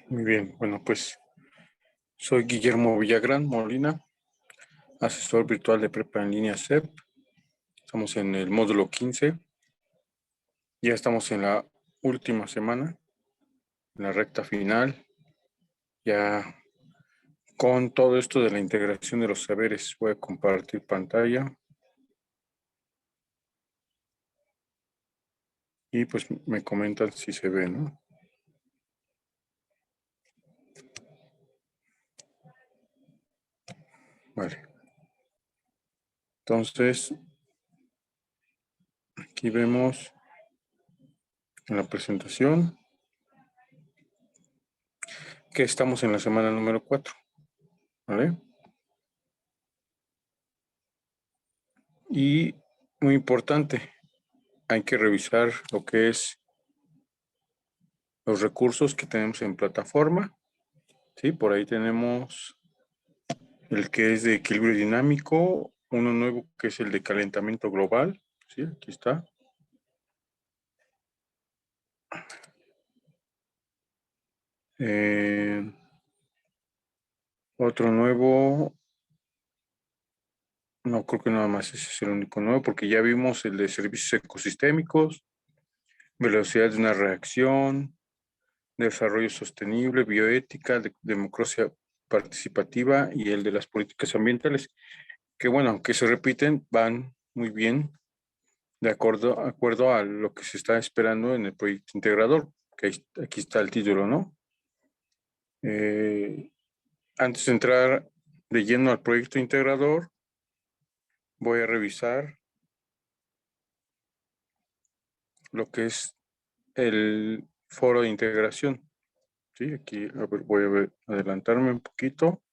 Muy bien, bueno, pues soy Guillermo Villagrán Molina, asesor virtual de Prepa en línea CEP. Estamos en el módulo 15. Ya estamos en la última semana, en la recta final. Ya con todo esto de la integración de los saberes, voy a compartir pantalla. Y pues me comentan si se ve, ¿no? Vale. Entonces, aquí vemos en la presentación que estamos en la semana número 4, ¿vale? Y muy importante, hay que revisar lo que es los recursos que tenemos en plataforma. Sí, por ahí tenemos el que es de equilibrio dinámico, uno nuevo que es el de calentamiento global. Sí, aquí está. Otro nuevo, no creo que nada más ese es el único nuevo, porque ya vimos el de servicios ecosistémicos, velocidad de una reacción, desarrollo sostenible, bioética, democracia participativa y el de las políticas ambientales, que bueno, aunque se repiten, van muy bien de acuerdo a lo que se está esperando en el proyecto integrador, que aquí está el título, ¿no? Antes de entrar de lleno al proyecto integrador, voy a revisar lo que es el foro de integración. Sí, aquí voy a adelantarme un poquito.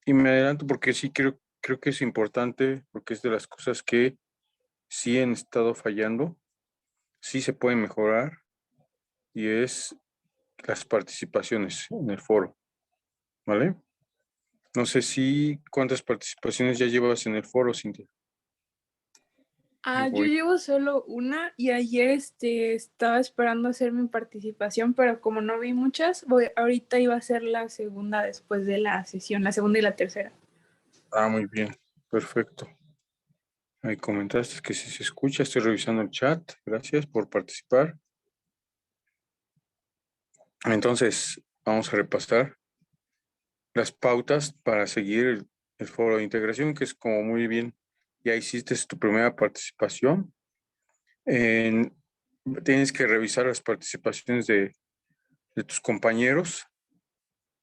Y me adelanto porque sí creo que es importante, porque es de las cosas que sí han estado fallando, sí se puede mejorar, y es las participaciones en el foro, ¿vale? No sé si cuántas participaciones ya llevas en el foro, Cintia. Yo llevo solo una y ayer estaba esperando hacer mi participación, pero como no vi muchas, ahorita iba a ser la segunda después de la sesión, la segunda y la tercera. Muy bien, perfecto. Ahí comentaste que si se escucha, estoy revisando el chat. Gracias por participar. Entonces, vamos a repasar las pautas para seguir el foro de integración, que es como muy bien, ya hiciste tu primera participación. Tienes que revisar las participaciones de tus compañeros,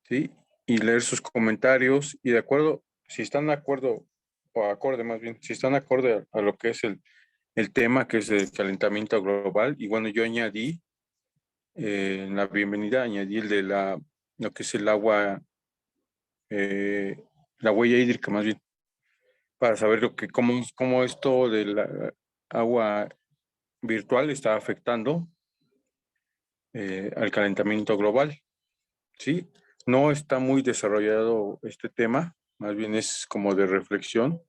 ¿sí? Y leer sus comentarios y de acuerdo, si están de acuerdo, o acorde más bien, si están de acuerdo a lo que es el tema, que es el calentamiento global, y bueno, yo añadí en la bienvenida, añadí el de lo que es el agua, la huella hídrica más bien, para saber cómo esto del agua virtual está afectando al calentamiento global, ¿sí? No está muy desarrollado este tema, más bien es como de reflexión,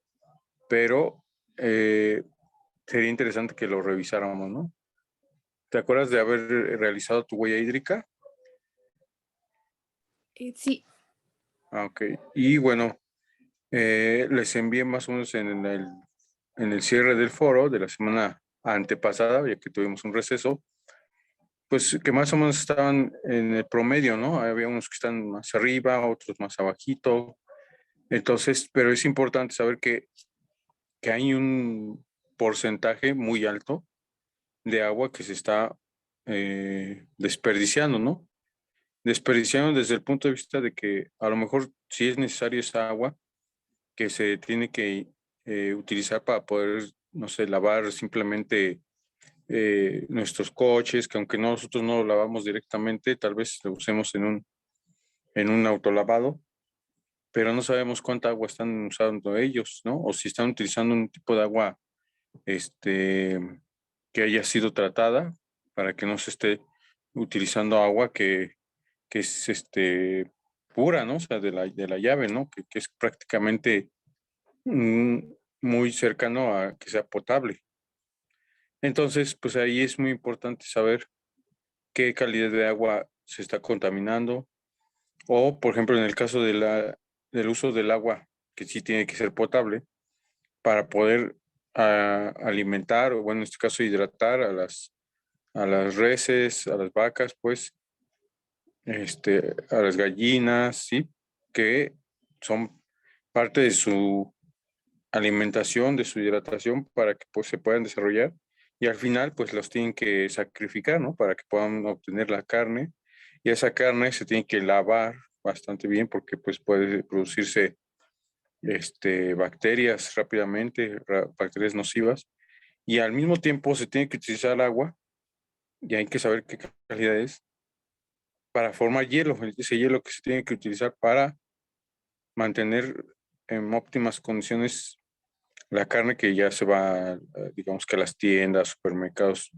pero sería interesante que lo revisáramos, ¿no? ¿Te acuerdas de haber realizado tu huella hídrica? Sí. Ok. Y bueno, les envié más o menos en el cierre del foro de la semana antepasada, ya que tuvimos un receso, pues que más o menos estaban en el promedio, ¿no? Había unos que están más arriba, otros más abajito. Entonces, pero es importante saber que hay un porcentaje muy alto de agua que se está desperdiciando, ¿no? Desperdiciando desde el punto de vista de que a lo mejor sí es necesario esa agua que se tiene que utilizar para poder, no sé, lavar simplemente nuestros coches, que aunque nosotros no lo lavamos directamente, tal vez lo usemos en un autolavado, pero no sabemos cuánta agua están usando ellos, ¿no? O si están utilizando un tipo de agua este, que haya sido tratada para que no se esté utilizando agua que es pura, ¿no? O sea, de la llave, ¿no? Que es prácticamente mm, muy cercano a que sea potable. Entonces, pues ahí es muy importante saber qué calidad de agua se está contaminando, o por ejemplo en el caso del uso del agua, que sí tiene que ser potable, para poder alimentar, o bueno, en este caso hidratar a las reses, a las vacas, pues, a las gallinas, ¿sí? Que son parte de su alimentación, de su hidratación para que pues se puedan desarrollar y al final pues los tienen que sacrificar, ¿no? Para que puedan obtener la carne y esa carne se tiene que lavar bastante bien porque pues puede producirse bacterias rápidamente, bacterias nocivas y al mismo tiempo se tiene que utilizar agua y hay que saber qué calidad es para formar hielo, ese hielo que se tiene que utilizar para mantener en óptimas condiciones la carne que ya se va, digamos que a las tiendas,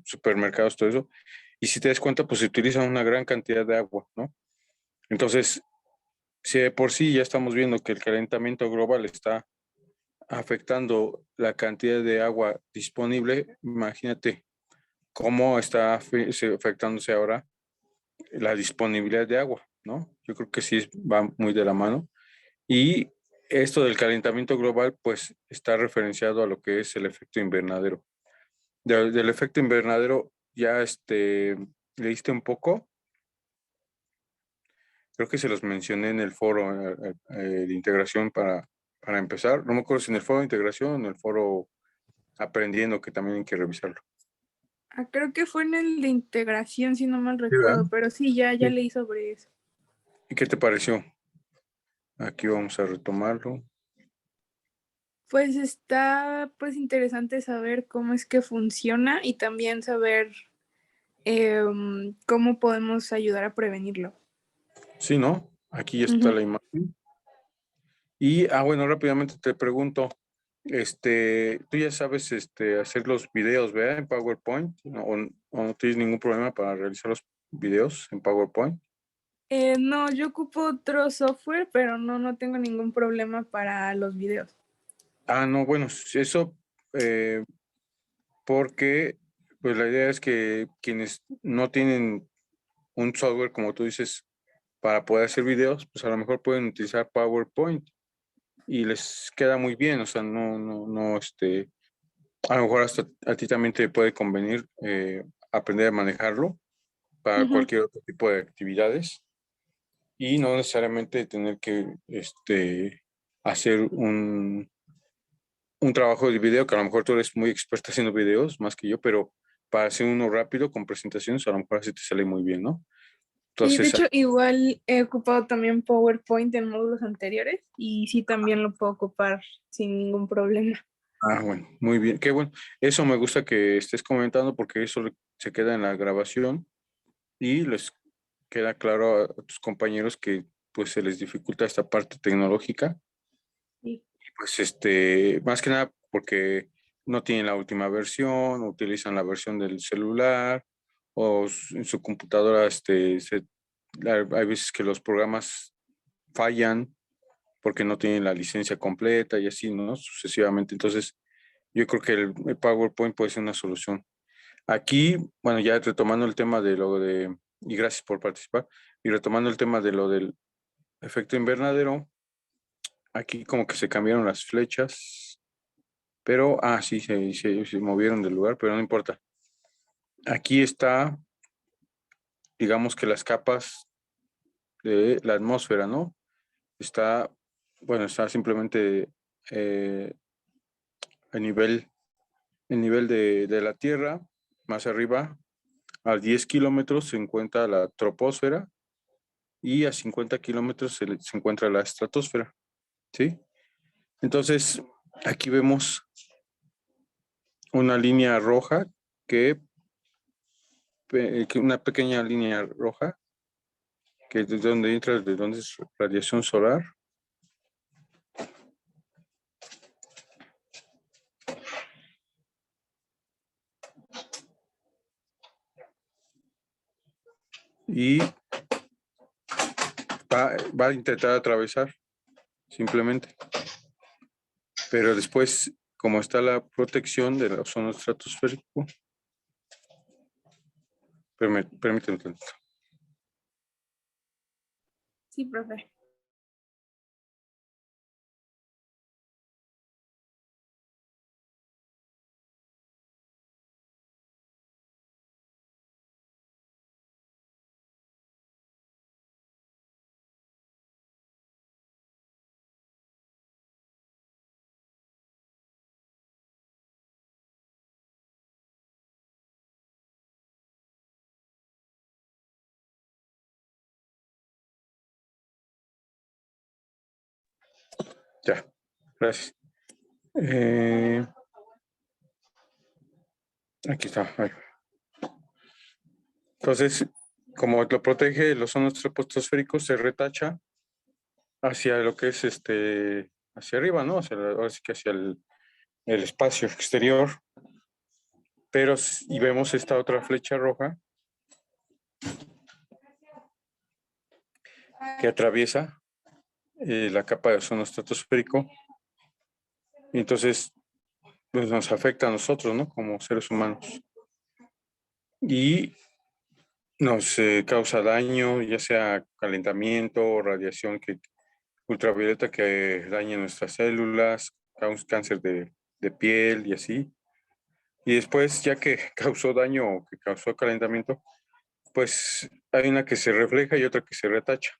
supermercados, todo eso. Y si te das cuenta, pues se utiliza una gran cantidad de agua, ¿no? Entonces, si de por sí ya estamos viendo que el calentamiento global está afectando la cantidad de agua disponible, imagínate cómo está afectándose ahora la disponibilidad de agua, ¿no? Yo creo que sí va muy de la mano. Y esto del calentamiento global, pues está referenciado a lo que es el efecto invernadero. Del efecto invernadero, ya leíste un poco. Creo que se los mencioné en el foro de integración para empezar. No me acuerdo si en el foro de integración o en el foro aprendiendo, que también hay que revisarlo. Creo que fue en el de integración, si no mal Sí, ¿verdad? recuerdo, pero sí, ya Sí. leí sobre eso. ¿Y qué te pareció? Aquí vamos a retomarlo. Pues está pues interesante saber cómo es que funciona y también saber cómo podemos ayudar a prevenirlo. Sí, ¿no? Aquí ya está Ujú. la imagen. Y, bueno, rápidamente te pregunto, tú ya sabes, hacer los videos, ¿verdad? En PowerPoint, ¿no? O no tienes ningún problema para realizar los videos en PowerPoint. No, yo ocupo otro software, pero no tengo ningún problema para los videos. No, bueno, eso, eh, porque, pues la idea es que quienes no tienen un software, como tú dices, para poder hacer videos, pues a lo mejor pueden utilizar PowerPoint y les queda muy bien, o sea, no, a lo mejor hasta a ti también te puede convenir aprender a manejarlo para Ujú. cualquier otro tipo de actividades y no necesariamente tener que hacer un trabajo de video, que a lo mejor tú eres muy experta haciendo videos, más que yo, pero para hacer uno rápido con presentaciones, a lo mejor así te sale muy bien, ¿no? Sí, de Entonces, hecho, igual he ocupado también PowerPoint en módulos anteriores y sí, también lo puedo ocupar sin ningún problema. bueno, muy bien, qué bueno. Eso me gusta que estés comentando porque eso se queda en la grabación y les queda claro a tus compañeros que pues se les dificulta esta parte tecnológica. Sí. Pues más que nada porque no tienen la última versión, utilizan la versión del celular o en su computadora, hay veces que los programas fallan porque no tienen la licencia completa y así, ¿no? Sucesivamente. Entonces, yo creo que el PowerPoint puede ser una solución. Aquí, bueno, ya retomando el tema y gracias por participar, y retomando el tema de lo del efecto invernadero, aquí como que se cambiaron las flechas. Pero, sí, se movieron del lugar, pero no importa. Aquí está, digamos que las capas de la atmósfera, ¿no? Está, bueno, está simplemente eh, el nivel de la Tierra. Más arriba, a 10 kilómetros se encuentra la troposfera y a 50 kilómetros se encuentra la estratosfera, ¿sí? Entonces, aquí vemos una línea roja una pequeña línea roja que es de donde entra, de donde es radiación solar. Y va a intentar atravesar simplemente. Pero después, como está la protección del ozono estratosférico, Permíteme un tantito. Sí, profe. Ya, gracias. Aquí está. Ahí. Entonces, como lo protege el ozono estratosférico, se retacha hacia lo que es hacia arriba, ¿no? Ahora sí que hacia el espacio exterior. Pero, y vemos esta otra flecha roja que atraviesa la capa de ozono estratosférico. Y entonces, pues nos afecta a nosotros, ¿no? Como seres humanos. Y nos causa daño, ya sea calentamiento o radiación ultravioleta que daña nuestras células, causa cáncer de piel y así. Y después, ya que causó daño o que causó calentamiento, pues hay una que se refleja y otra que se retacha.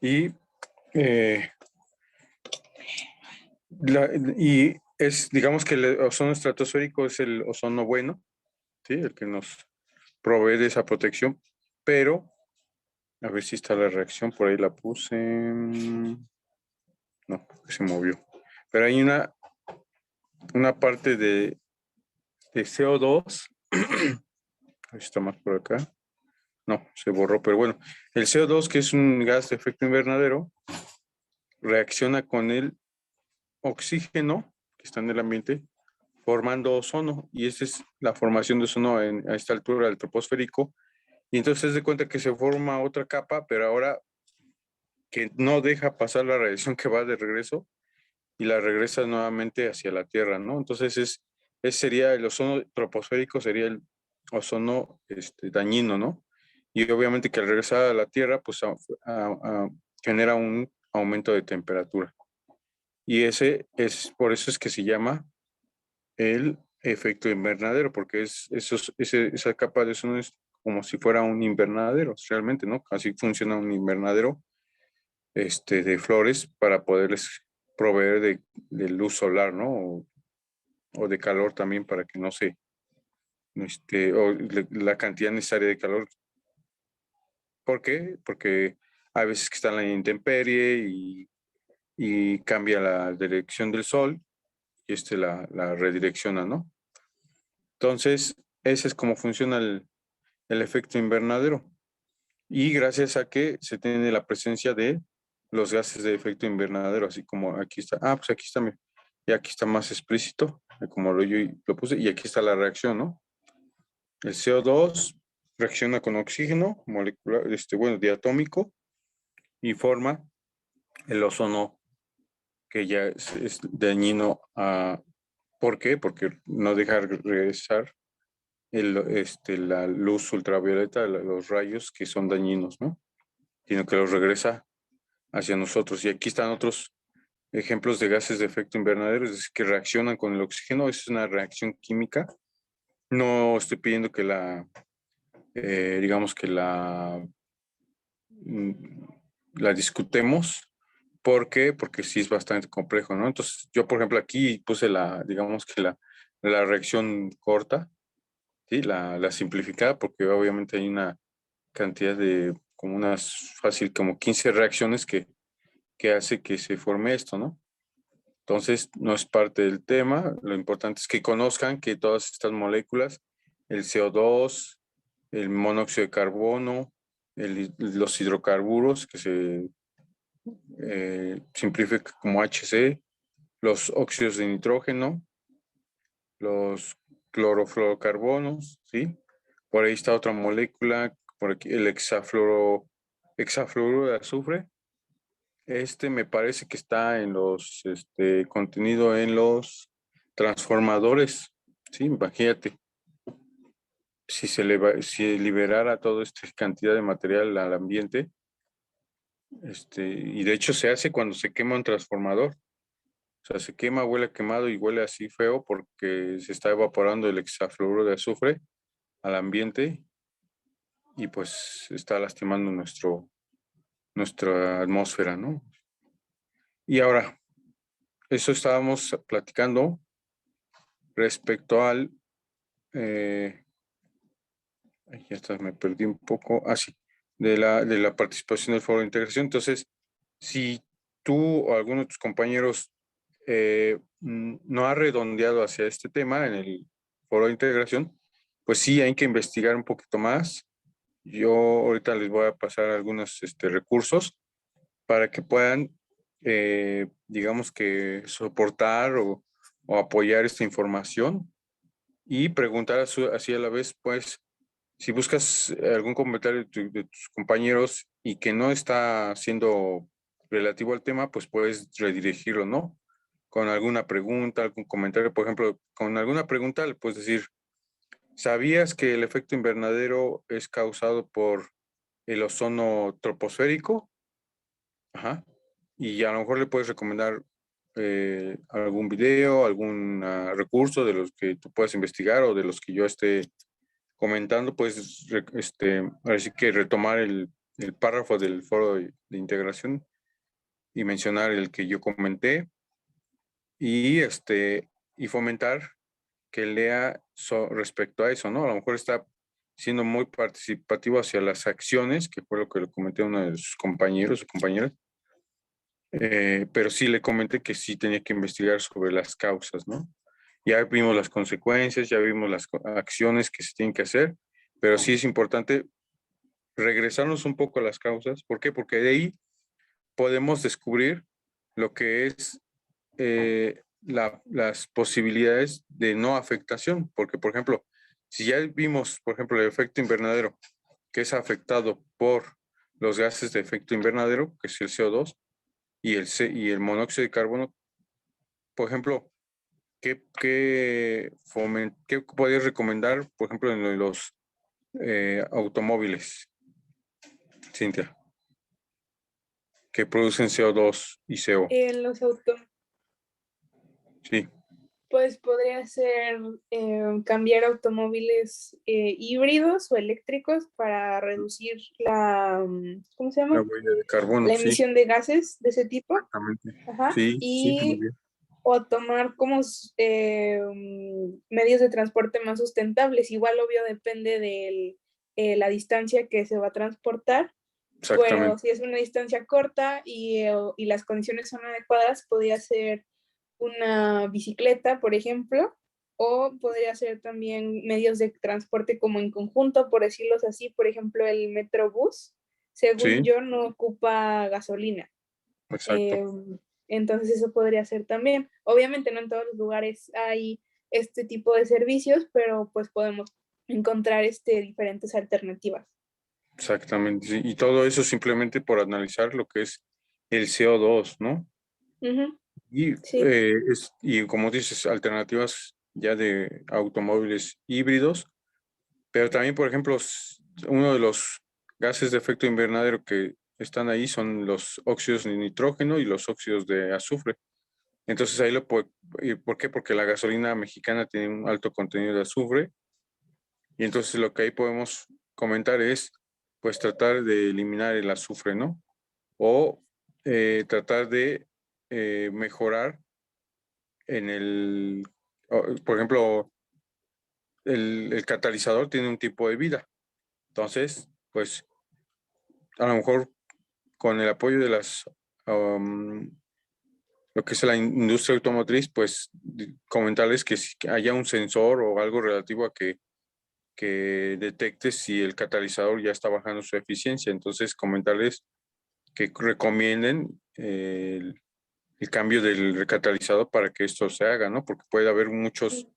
Y, eh, y es, digamos que el ozono estratosférico es el ozono bueno, ¿sí? El que nos provee de esa protección, pero a ver si está la reacción, por ahí la puse. No, se movió. Pero hay una parte de CO2. Ahí está más por acá. No, se borró, pero bueno. El CO2, que es un gas de efecto invernadero, reacciona con el oxígeno que está en el ambiente, formando ozono. Y esa es la formación de ozono a esta altura del troposférico. Y entonces se cuenta que se forma otra capa, pero ahora que no deja pasar la radiación que va de regreso y la regresa nuevamente hacia la Tierra, ¿no? Entonces sería el ozono troposférico, sería el ozono dañino, ¿no? Y obviamente que al regresar a la Tierra, pues genera un aumento de temperatura. Y por eso es que se llama el efecto invernadero, porque esa capa de ozono es como si fuera un invernadero, realmente, ¿no? Así funciona un invernadero de flores para poderles proveer de luz solar, ¿no? O de calor también para que no se, la cantidad necesaria de calor. ¿Por qué? Porque hay veces que está en la intemperie y cambia la dirección del sol y la redirecciona, ¿no? Entonces, ese es como funciona el efecto invernadero. Y gracias a que se tiene la presencia de los gases de efecto invernadero, así como aquí está. Ah, pues aquí está, mira. Y aquí está más explícito, como yo lo puse, y aquí está la reacción, ¿no? El CO2 reacciona con oxígeno molecular, bueno, diatómico, y forma el ozono que ya es dañino a... ¿Por qué? Porque no deja regresar la luz ultravioleta, los rayos que son dañinos, ¿no? Sino que los regresa hacia nosotros. Y aquí están otros ejemplos de gases de efecto invernadero, es decir, que reaccionan con el oxígeno. Es una reacción química. No estoy pidiendo que digamos que mm, la discutemos. ¿Por qué? Porque sí es bastante complejo, ¿no? Entonces, yo, por ejemplo, aquí puse digamos que la reacción corta, ¿sí? La simplificada, porque obviamente hay una cantidad como unas fácil, como 15 reacciones que hace que se forme esto, ¿no? Entonces, no es parte del tema. Lo importante es que conozcan que todas estas moléculas, el CO2, el monóxido de carbono, los hidrocarburos, que se simplifica como HC, los óxidos de nitrógeno, los clorofluorocarbonos, ¿sí? Por ahí está otra molécula, por aquí el hexafluoroalquilo, hexafluoruro de azufre. Me parece que está en los, contenido en los transformadores. Sí, imagínate, si liberara toda esta cantidad de material al ambiente, y de hecho se hace cuando se quema un transformador. O sea, se quema, huele quemado y huele así feo porque se está evaporando el hexafluoruro de azufre al ambiente y pues está lastimando nuestra atmósfera, ¿no? Y ahora, eso estábamos platicando respecto al, ya está, me perdí un poco, sí, de la participación del foro de integración. Entonces, si tú o alguno de tus compañeros no ha redondeado hacia este tema en el foro de integración, pues sí hay que investigar un poquito más. Yo ahorita les voy a pasar algunos recursos para que puedan, digamos que soportar o apoyar esta información y preguntar así a la vez, pues, si buscas algún comentario de tus compañeros y que no está siendo relativo al tema, pues puedes redirigirlo, ¿no? Con alguna pregunta, algún comentario, por ejemplo, con alguna pregunta le puedes decir, ¿sabías que el efecto invernadero es causado por el ozono troposférico? Ajá. Y a lo mejor le puedes recomendar algún video, algún recurso de los que tú puedas investigar o de los que yo esté comentando, pues, ahora sí que retomar el párrafo del foro de integración y mencionar el que yo comenté y, y fomentar que lea respecto a eso, ¿no? A lo mejor está siendo muy participativo hacia las acciones, que fue lo que le comenté a uno de sus compañeros o compañeras, pero sí le comenté que sí tenía que investigar sobre las causas, ¿no? Ya vimos las consecuencias, ya vimos las acciones que se tienen que hacer, pero sí es importante regresarnos un poco a las causas. ¿Por qué? Porque de ahí podemos descubrir lo que es las posibilidades de no afectación. Porque, por ejemplo, si ya vimos, por ejemplo, el efecto invernadero, que es afectado por los gases de efecto invernadero, que es el CO2, y el monóxido de carbono, por ejemplo, ¿qué podrías recomendar, por ejemplo, en los automóviles, Cintia, que producen CO2 y CO? En los autos, Sí, pues podría ser cambiar automóviles híbridos o eléctricos para reducir ¿cómo se la llama? huella de carbono, La sí, emisión de gases de ese tipo. exactamente. Ajá. Sí, sí, muy Y bien. o tomar como medios de transporte más sustentables. Igual, obvio, depende de la distancia que se va a transportar, pero Exactamente. si es una distancia corta y las condiciones son adecuadas, podría ser una bicicleta, por ejemplo, o podría ser también medios de transporte como en conjunto, por decirlos así, por ejemplo, el Metrobús, según Sí, yo, no ocupa gasolina. exacto. Eh, entonces eso podría ser también. Obviamente no en todos los lugares hay este tipo de servicios, pero pues podemos encontrar diferentes alternativas. Exactamente. Sí. Y todo eso simplemente por analizar lo que es el CO2, ¿no? Ujú, Y, sí, y como dices, alternativas ya de automóviles híbridos, pero también, por ejemplo, uno de los gases de efecto invernadero que están ahí son los óxidos de nitrógeno y los óxidos de azufre. Entonces ahí ¿y por qué? Porque la gasolina mexicana tiene un alto contenido de azufre y entonces lo que ahí podemos comentar es pues tratar de eliminar el azufre, ¿no? O tratar de mejorar por ejemplo, el catalizador tiene un tipo de vida. Entonces, pues a lo mejor con el apoyo de um, lo que es la industria automotriz, pues comentarles que si haya un sensor o algo relativo a que detecte si el catalizador ya está bajando su eficiencia. Entonces, comentarles que recomienden el cambio del catalizador para que esto se haga, ¿no? Porque puede haber muchos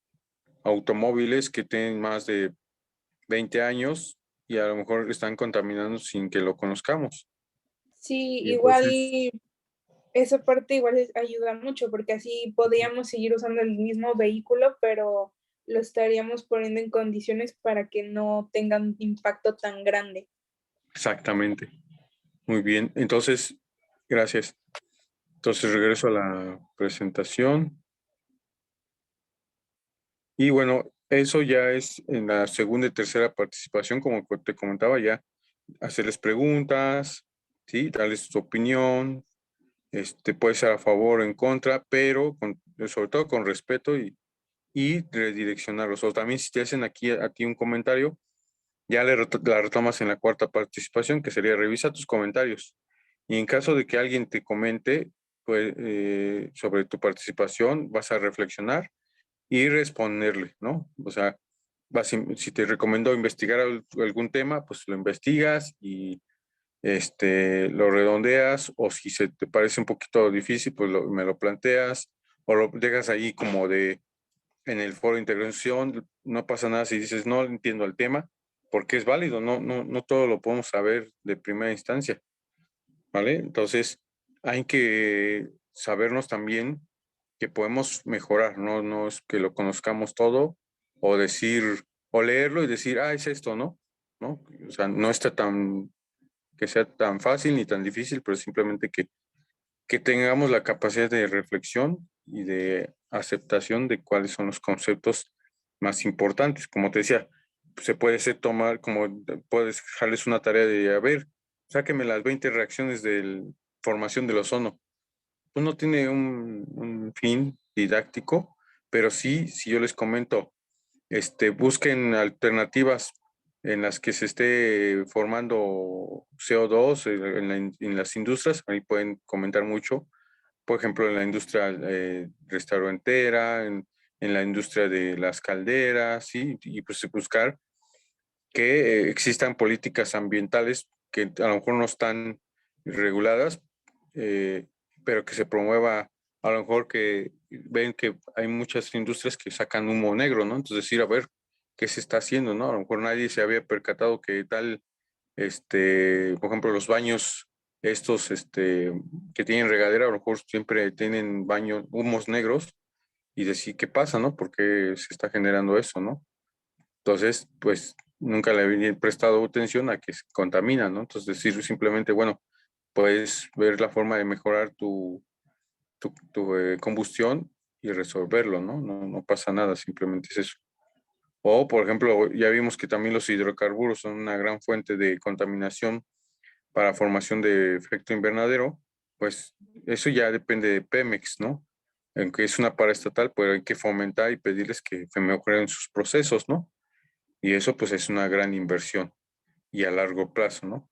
automóviles que tienen más de 20 años y a lo mejor están contaminando sin que lo conozcamos. Sí, Y igual entonces, esa parte igual ayuda mucho porque así podríamos seguir usando el mismo vehículo, pero lo estaríamos poniendo en condiciones para que no tengan un impacto tan grande. exactamente. Muy bien. Entonces, gracias. Entonces regreso a la presentación. Y bueno, eso ya es en la segunda y tercera participación, como te comentaba, ya hacerles preguntas, ¿sí? Darles su opinión, puede ser a favor o en contra, pero sobre todo con respeto y redireccionarlos. O también si te hacen aquí a ti un comentario, ya la retomas en la cuarta participación, que sería revisa tus comentarios. Y en caso de que alguien te comente pues, sobre tu participación, vas a reflexionar y responderle, ¿no? O sea, si te recomiendo investigar algún tema, pues lo investigas y lo redondeas, o si se te parece un poquito difícil, pues me lo planteas o lo dejas ahí como en el foro de integración. No pasa nada si dices no entiendo el tema, porque es válido, no todo lo podemos saber de primera instancia, ¿vale? Entonces, hay que sabernos también que podemos mejorar, no es que lo conozcamos todo o decir, o leerlo y decir, es esto, ¿no? ¿No? O sea, no está que sea tan fácil ni tan difícil, pero simplemente que tengamos la capacidad de reflexión y de aceptación de cuáles son los conceptos más importantes. Como te decía, se puede ser tomar, como puedes dejarles una tarea de, a ver, sáqueme las 20 reacciones de formación del ozono. Pues no tiene un fin didáctico, pero sí, si yo les comento, busquen alternativas en las que se esté formando CO2 en las industrias, ahí pueden comentar mucho, por ejemplo, en la industria restaurantera, en la industria de las calderas, ¿sí? Y pues buscar que existan políticas ambientales que a lo mejor no están reguladas, eh, pero que se promueva, a lo mejor que ven que hay muchas industrias que sacan humo negro, ¿no? Entonces decir, a ver, ¿qué se está haciendo, no? A lo mejor nadie se había percatado que tal, por ejemplo, los baños estos, que tienen regadera, a lo mejor siempre tienen baños, humos negros, y decir, ¿qué pasa, no? ¿Por qué se está generando eso, no? Entonces, pues nunca le había prestado atención a que se contamina, ¿no? Entonces decir simplemente, bueno, puedes ver la forma de mejorar tu combustión y resolverlo, ¿no? No pasa nada, simplemente es eso. O, por ejemplo, ya vimos que también los hidrocarburos son una gran fuente de contaminación para formación de efecto invernadero, pues eso ya depende de Pemex, ¿no? Aunque es una paraestatal, pues hay que fomentar y pedirles que mejoren sus procesos, ¿no? Y eso pues es una gran inversión y a largo plazo, ¿no?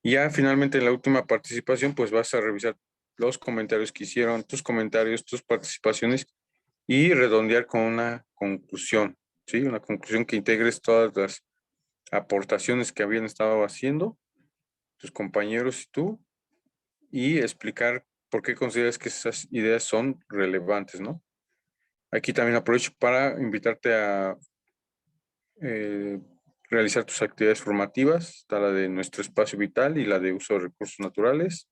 Y ya finalmente en la última participación pues vas a revisar los comentarios que hicieron, tus comentarios, tus participaciones y redondear con una conclusión, ¿sí? Una conclusión que integres todas las aportaciones que habían estado haciendo tus compañeros y tú y explicar por qué consideras que esas ideas son relevantes, ¿no? Aquí también aprovecho para invitarte a eh, realizar tus actividades formativas, está la de nuestro espacio vital y la de uso de recursos naturales.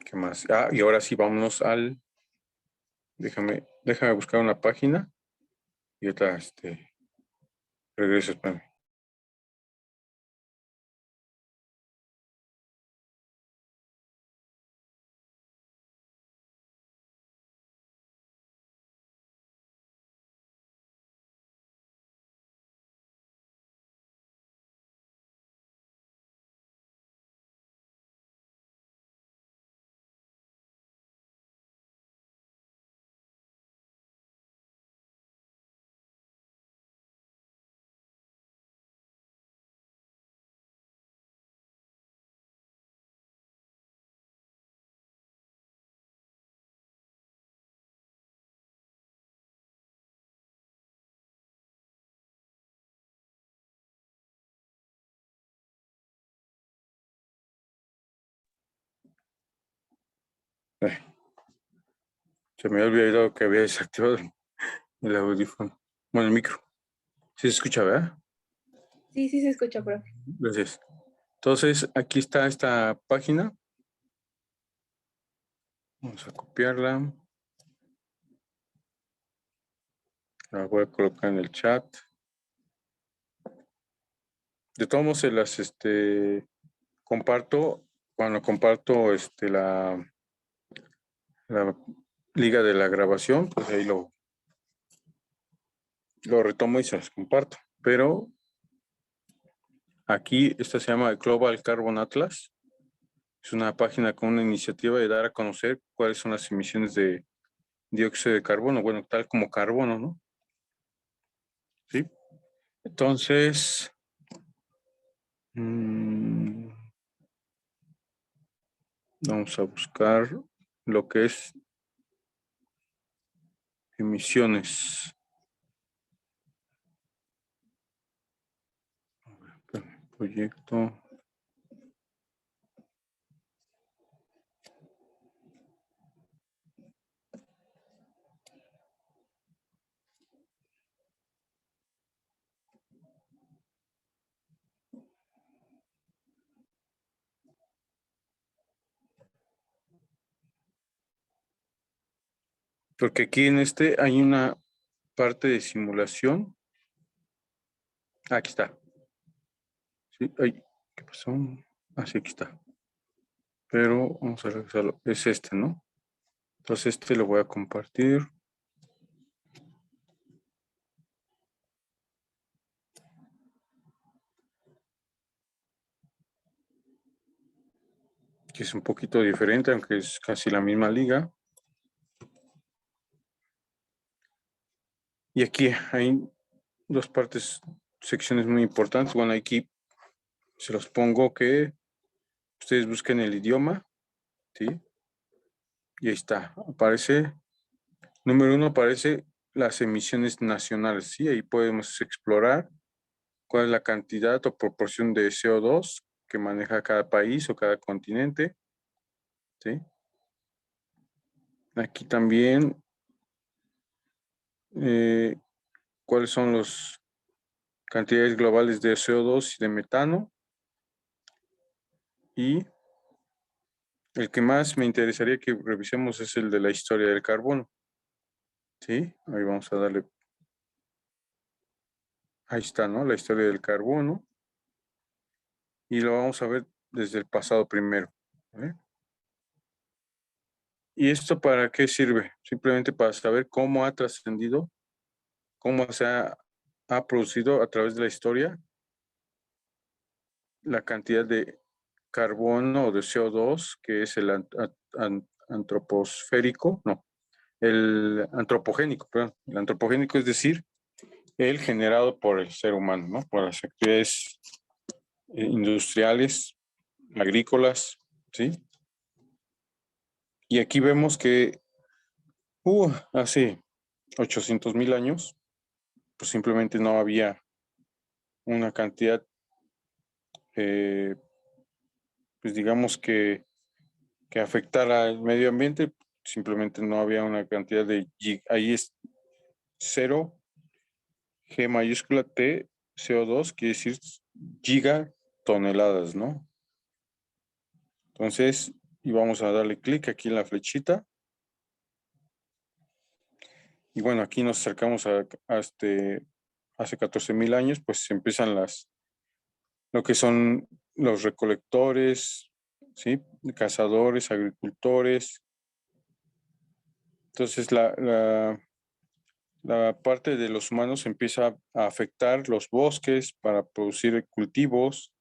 ¿Qué más? Y ahora sí, vámonos déjame buscar una página y otra, regreso, espérame. Eh, Se me había olvidado que había desactivado el audífono. Bueno, el micro. Sí se escucha, ¿verdad? Sí, sí se escucha, profe. Gracias. Entonces, aquí está esta página. Vamos a copiarla. La voy a colocar en el chat. De todos modos, se las comparto. Cuando comparto la liga de la grabación, pues ahí lo retomo y se las comparto. Pero aquí esta se llama Global Carbon Atlas. Es una página con una iniciativa de dar a conocer cuáles son las emisiones de dióxido de carbono, bueno, tal como carbono, ¿no? Sí. Entonces, vamos a buscar lo que es emisiones. Proyecto. Porque aquí en hay una parte de simulación. Aquí está. Sí, ay, ¿qué pasó? Así aquí está. Pero vamos a regresarlo. Es ¿no? Entonces lo voy a compartir. Que es un poquito diferente, aunque es casi la misma liga. Y aquí hay dos partes, secciones muy importantes. Bueno, aquí se los pongo que ustedes busquen el idioma, ¿sí? Y ahí está, aparece, número 1 aparece las emisiones nacionales, ¿sí? Ahí podemos explorar cuál es la cantidad o proporción de CO2 que maneja cada país o cada continente, ¿sí? Aquí también, cuáles son las cantidades globales de CO2 y de metano. Y el que más me interesaría que revisemos es el de la historia del carbono. ¿Sí? Ahí vamos a darle. Ahí está, ¿no? La historia del carbono. Y lo vamos a ver desde el pasado primero. ¿Vale? ¿Y esto para qué sirve? Simplemente para saber cómo ha trascendido, cómo ha producido a través de la historia la cantidad de carbono o de CO2, que es el antroposférico, no, el antropogénico, perdón. El antropogénico es decir, el generado por el ser humano, ¿no? Por las actividades industriales, agrícolas, ¿sí? Y aquí vemos que hace 800,000 años, pues simplemente no había una cantidad, pues digamos que afectara al medio ambiente, simplemente no había una cantidad ahí es 0, G mayúscula T, CO2, quiere decir gigatoneladas, ¿no? Entonces, y vamos a darle clic aquí en la flechita. Y bueno, aquí nos acercamos a hace 14,000 años, pues empiezan lo que son los recolectores, ¿sí? Cazadores, agricultores. Entonces, la parte de los humanos empieza a afectar los bosques para producir cultivos.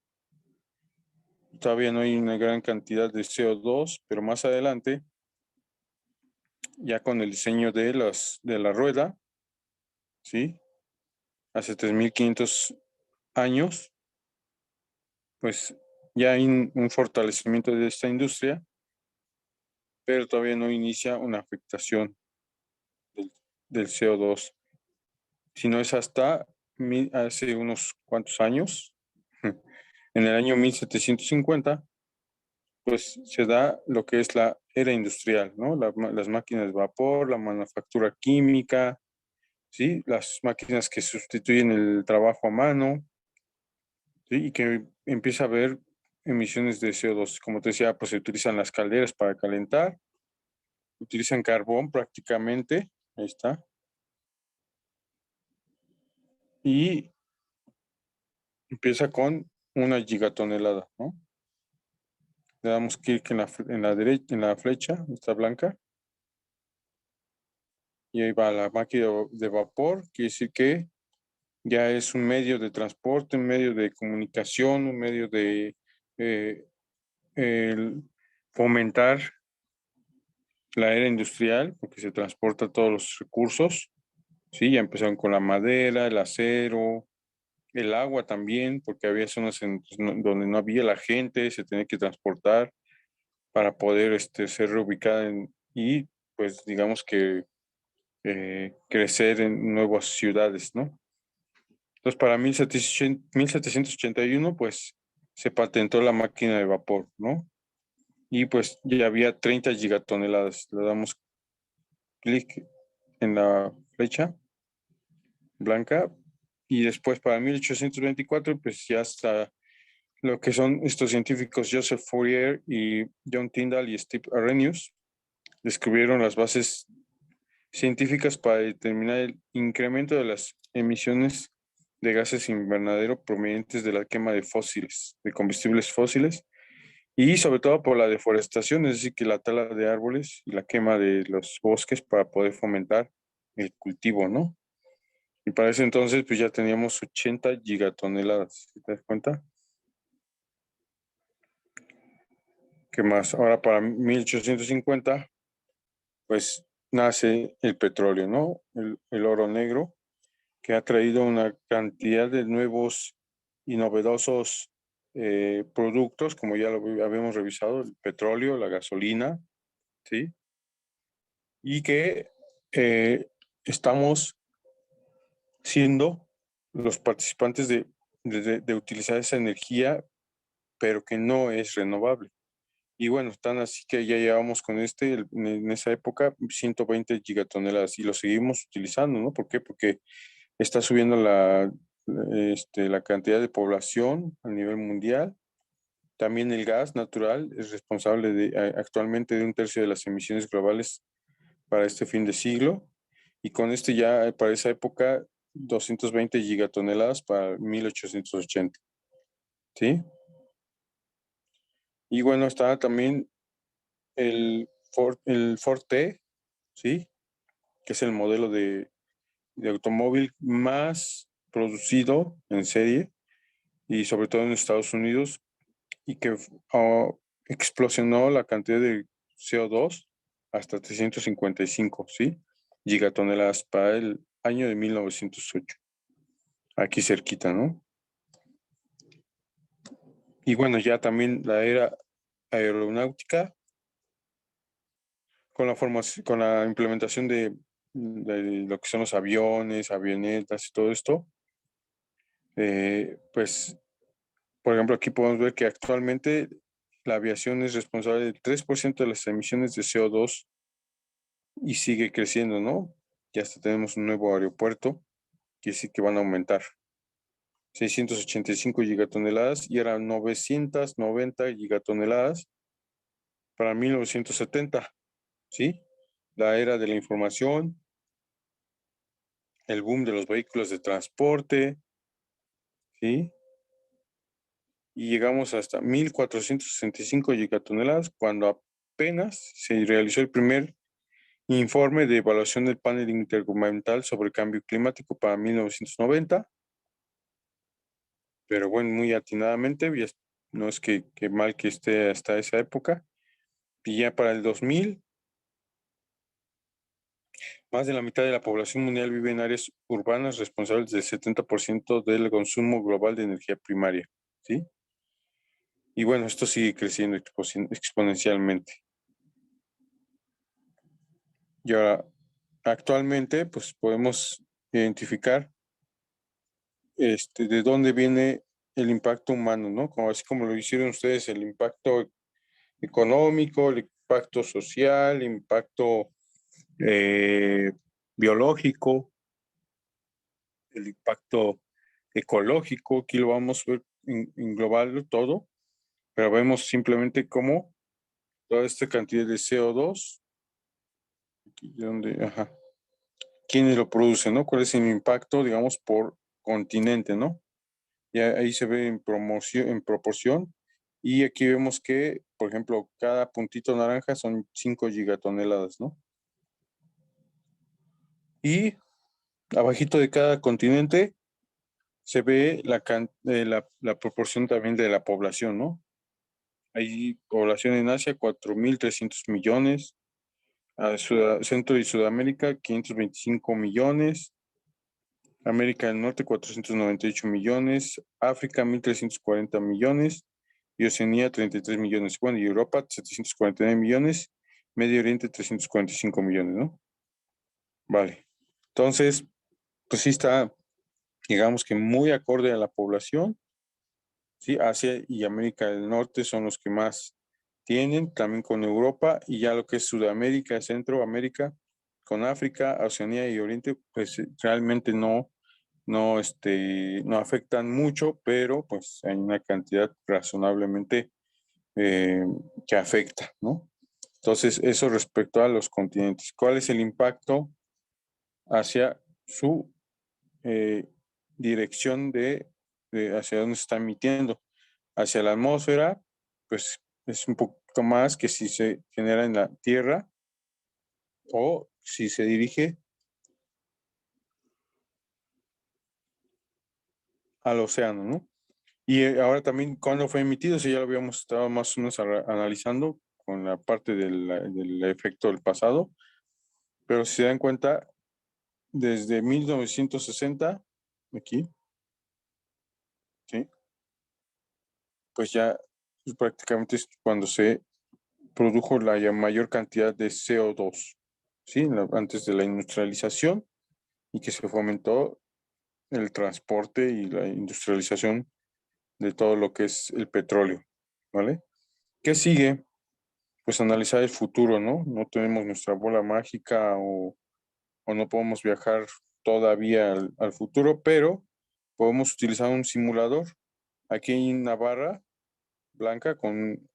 Todavía no hay una gran cantidad de CO2, pero más adelante, ya con el diseño de la rueda, ¿sí? Hace 3,500 años, pues ya hay un fortalecimiento de esta industria, pero todavía no inicia una afectación del CO2, sino es hasta hace unos cuantos años, en el año 1750, pues se da lo que es la era industrial, ¿no? Las máquinas de vapor, la manufactura química, ¿sí? Las máquinas que sustituyen el trabajo a mano, ¿sí? Y que empieza a haber emisiones de CO2. Como te decía, pues se utilizan las calderas para calentar, utilizan carbón prácticamente, ahí está, y empieza con 1 gigatonelada, ¿no? Le damos clic en la derecha, en la flecha, esta blanca, y ahí va la máquina de vapor, quiere decir que ya es un medio de transporte, un medio de comunicación, un medio de el fomentar la era industrial, porque se transporta todos los recursos, ¿sí? Ya empezaron con la madera, el acero, el agua también, porque había zonas donde no había la gente, se tenía que transportar para poder ser reubicada y pues digamos que crecer en nuevas ciudades, ¿no? Entonces para 1781 pues se patentó la máquina de vapor, ¿no? Y pues ya había 30 gigatoneladas. Le damos clic en la flecha blanca y después para 1824 pues ya está lo que son estos científicos Joseph Fourier y John Tyndall y Steve Arrhenius descubrieron las bases científicas para determinar el incremento de las emisiones de gases invernadero provenientes de la quema de fósiles, de combustibles fósiles y sobre todo por la deforestación, es decir, que la tala de árboles y la quema de los bosques para poder fomentar el cultivo, ¿no? Y para ese entonces, pues ya teníamos 80 gigatoneladas, ¿te das cuenta? ¿Qué más? Ahora para 1850, pues nace el petróleo, ¿no? El oro negro, que ha traído una cantidad de nuevos y novedosos productos, como ya lo habíamos revisado, el petróleo, la gasolina, ¿sí? Y que estamos siendo los participantes de utilizar esa energía, pero que no es renovable. Y bueno, tan así que ya llevamos con en esa época, 120 gigatoneladas y lo seguimos utilizando, ¿no? ¿Por qué? Porque está subiendo la cantidad de población a nivel mundial. También el gas natural es responsable actualmente de 1/3 de las emisiones globales para este fin de siglo. Y con ya para esa época, 220 gigatoneladas para 1880. ¿Sí? Y bueno, está también el Forte, ¿sí? Que es el modelo de automóvil más producido en serie y sobre todo en Estados Unidos y que explosionó la cantidad de CO2 hasta 355, ¿sí? Gigatoneladas para el año de 1908. Aquí cerquita, ¿no? Y bueno, ya también la era aeronáutica con la implementación de lo que son los aviones, avionetas y todo esto, pues, por ejemplo, aquí podemos ver que actualmente la aviación es responsable del 3% de las emisiones de CO2 y sigue creciendo, ¿no? Ya hasta tenemos un nuevo aeropuerto que sí que van a aumentar. 685 gigatoneladas y eran 990 gigatoneladas para 1970, ¿sí? La era de la información, el boom de los vehículos de transporte, ¿sí? Y llegamos hasta 1465 gigatoneladas cuando apenas se realizó el primer informe de evaluación del panel intergubernamental sobre cambio climático para 1990, pero bueno, muy atinadamente, no es que mal que esté hasta esa época, y ya para el 2000, más de la mitad de la población mundial vive en áreas urbanas responsables del 70% del consumo global de energía primaria, ¿sí? Y bueno, esto sigue creciendo exponencialmente. Y ahora, actualmente, pues podemos identificar de dónde viene el impacto humano, ¿no? Así como lo hicieron ustedes, el impacto económico, el impacto social, el impacto eh, biológico, el impacto ecológico, aquí lo vamos a ver englobarlo todo, pero vemos simplemente cómo toda esta cantidad de CO2, aquí donde, ajá, quiénes lo producen, ¿no? ¿Cuál es el impacto, digamos, por continente, ¿no? Y ahí se ve en proporción. Y aquí vemos que, por ejemplo, cada puntito naranja son 5 gigatoneladas, ¿no? Y abajito de cada continente se ve la proporción también de la población, ¿no? Hay población en Asia, 4.300 millones, Centro y Sudamérica, 525 millones, América del Norte, 498 millones, África, 1.340 millones, y Oceanía, 33 millones. Bueno, y Europa, 749 millones, Medio Oriente, 345 millones, ¿no? Vale. Entonces, pues sí está, digamos que muy acorde a la población, ¿sí? Asia y América del Norte son los que más tienen, también con Europa, y ya lo que es Sudamérica, Centroamérica, con África, Oceanía y Oriente, pues realmente no afectan mucho, pero pues hay una cantidad razonablemente eh, que afecta, ¿no? Entonces, eso respecto a los continentes. ¿Cuál es el impacto hacia su eh, dirección hacia dónde se está emitiendo? Hacia la atmósfera, pues es un poquito más que si se genera en la Tierra o si se dirige al océano, ¿no? Y ahora también, ¿cuándo fue emitido? Si ya lo habíamos estado más o menos analizando con la parte del efecto del pasado, pero si se dan cuenta, desde 1960, aquí, ¿sí? Pues ya prácticamente es cuando se produjo la mayor cantidad de CO2, ¿sí? Antes de la industrialización y que se fomentó el transporte y la industrialización de todo lo que es el petróleo, ¿vale? ¿Qué sigue? Pues analizar el futuro, ¿no? No tenemos nuestra bola mágica o no podemos viajar todavía al futuro, pero podemos utilizar un simulador. Aquí hay una barra blanca con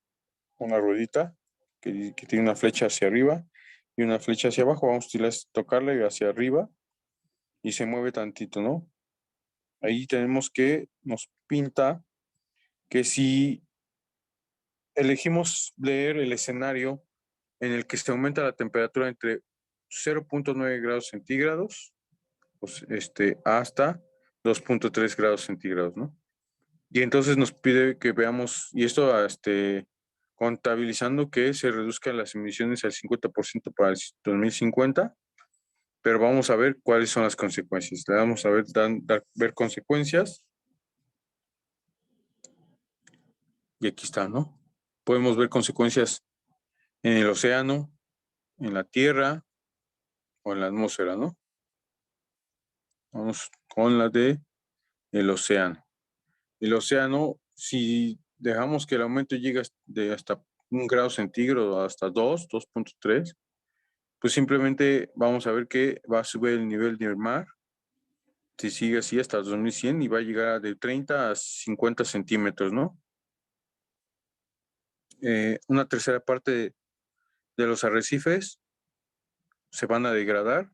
una ruedita que tiene una flecha hacia arriba y una flecha hacia abajo. Vamos a tocarle hacia arriba y se mueve tantito, ¿no? Ahí tenemos que nos pinta que si elegimos leer el escenario en el que se aumenta la temperatura entre 0.9 grados centígrados pues, hasta 2.3 grados centígrados, ¿no? Y entonces nos pide que veamos, y esto contabilizando que se reduzcan las emisiones al 50% para el 2050, pero vamos a ver cuáles son las consecuencias. Le vamos a ver, ver consecuencias, y aquí está, ¿no? Podemos ver consecuencias en el océano, en la tierra o en la atmósfera, ¿no? Vamos con la de el océano. El océano, si dejamos que el aumento llegue de hasta 1 grado centígrado hasta 2.3, pues simplemente vamos a ver que va a subir el nivel del mar, si sigue así hasta 2100 y va a llegar de 30 a 50 centímetros, ¿no? Una tercera parte de los arrecifes se van a degradar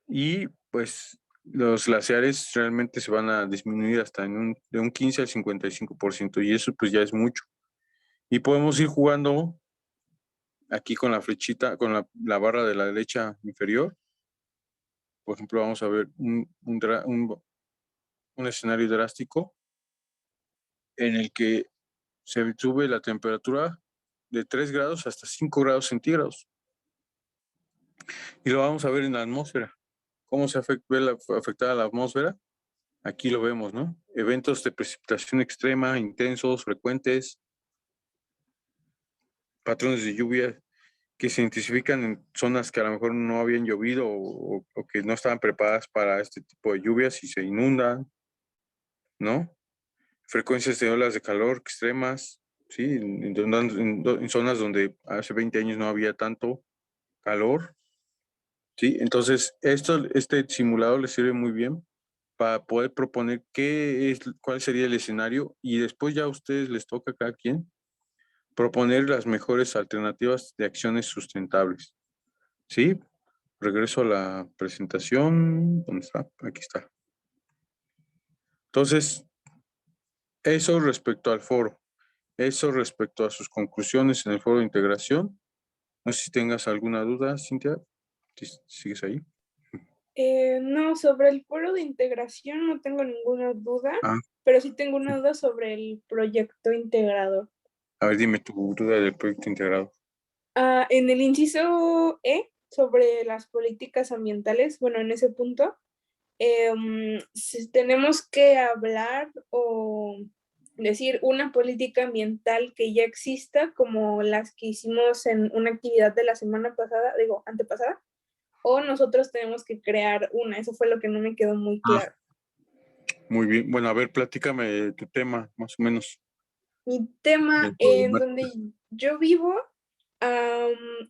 y pues los glaciares realmente se van a disminuir hasta de un 15 al 55% y eso pues ya es mucho. Y podemos ir jugando aquí con la flechita, con la barra de la derecha inferior. Por ejemplo, vamos a ver un escenario drástico en el que se sube la temperatura de 3 grados hasta 5 grados centígrados. Y lo vamos a ver en la atmósfera. ¿Cómo se ve afectada la atmósfera? Aquí lo vemos, ¿no? Eventos de precipitación extrema, intensos, frecuentes, patrones de lluvia que se intensifican en zonas que a lo mejor no habían llovido o que no estaban preparadas para este tipo de lluvias y se inundan, ¿no? Frecuencias de olas de calor extremas, ¿sí? En zonas donde hace 20 años no había tanto calor, ¿sí? Entonces, este simulador le sirve muy bien para poder proponer cuál sería el escenario y después ya a ustedes les toca a cada quien proponer las mejores alternativas de acciones sustentables. ¿Sí? Regreso a la presentación. ¿Dónde está? Aquí está. Entonces, eso respecto al foro. Eso respecto a sus conclusiones en el foro de integración. No sé si tengas alguna duda, Cintia. ¿Sigues ahí? No, sobre el foro de integración no tengo ninguna duda, Ah, pero sí tengo una duda sobre el proyecto integrado. a ver, dime tu duda del proyecto integrado. En el inciso E, sobre las políticas ambientales, bueno, en ese punto, si tenemos que hablar o decir una política ambiental que ya exista, como las que hicimos en una actividad de la semana pasada, digo, antepasada, o nosotros tenemos que crear una. Eso fue lo que no me quedó muy claro. Muy bien. Bueno, a ver, platícame de tu tema, más o menos. Mi tema, De en problemática. donde yo vivo,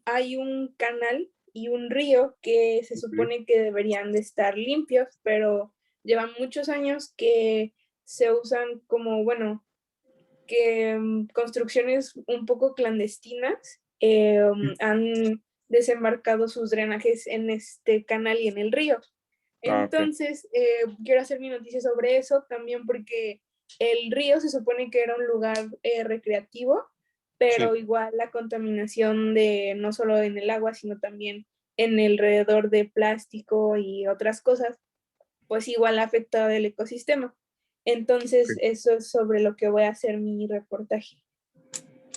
hay un canal y un río que se supone que deberían de estar limpios, pero llevan muchos años que se usan como, bueno, que construcciones un poco clandestinas han desembarcado sus drenajes en este canal y en el río. Ah, ok. Entonces, quiero hacer mi noticia sobre eso también porque el río se supone que era un lugar recreativo, Sí. pero igual la contaminación de no solo en el agua, sino también en el alrededor de plástico y otras cosas, pues igual afecta el ecosistema. Entonces, Ok. eso es sobre lo que voy a hacer mi reportaje.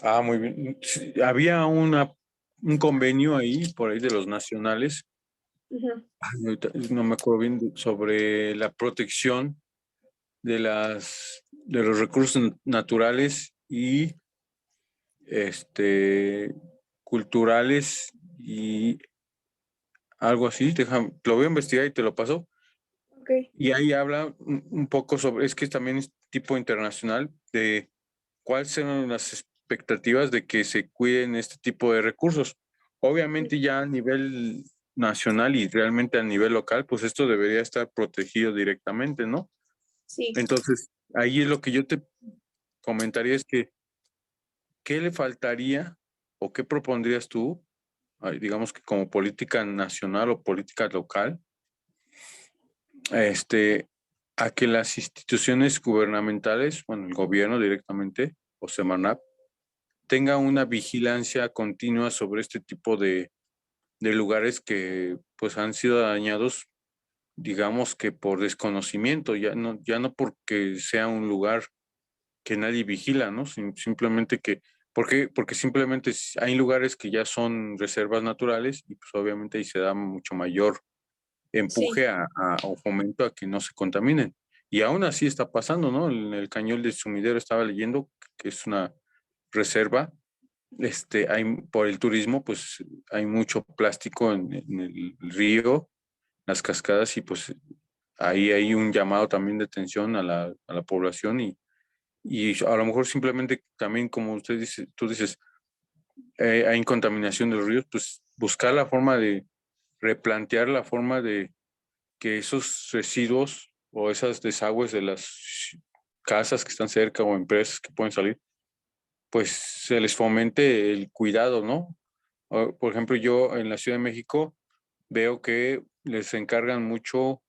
Ah, muy bien. Sí, había un convenio ahí, por ahí de los nacionales, Ujú. ahorita no me acuerdo bien, sobre la protección de los recursos naturales y culturales y algo así. Lo voy a investigar y te lo paso. Ok, Y ahí habla un poco sobre, es que también es tipo internacional, de cuáles son las expectativas de que se cuiden este tipo de recursos. Obviamente ya a nivel nacional y realmente a nivel local, pues esto debería estar protegido directamente, ¿no? sí. Entonces, ahí es lo que yo te comentaría es que, ¿qué le faltaría o qué propondrías tú, digamos que como política nacional o política local, este, a que las instituciones gubernamentales, bueno, el gobierno directamente o Semarnat, tenga una vigilancia continua sobre este tipo de lugares que pues han sido dañados, digamos que por desconocimiento, ya no porque sea un lugar que nadie vigila, ¿no? Simplemente porque simplemente hay lugares que ya son reservas naturales y pues obviamente ahí se da mucho mayor Sí, empuje o fomento a que no se contaminen. Y aún así está pasando, ¿no? En el Cañón del Sumidero estaba leyendo que es una reserva. Por el turismo, pues hay mucho plástico en el río, las cascadas, y pues ahí hay un llamado también de atención a la población y a lo mejor simplemente también, como tú dices, hay contaminación de los ríos, pues buscar la forma de replantear la forma de que esos residuos o esas desagües de las casas que están cerca o empresas que pueden salir, pues se les fomente el cuidado, ¿no? Por ejemplo, yo en la Ciudad de México veo que les encargan mucho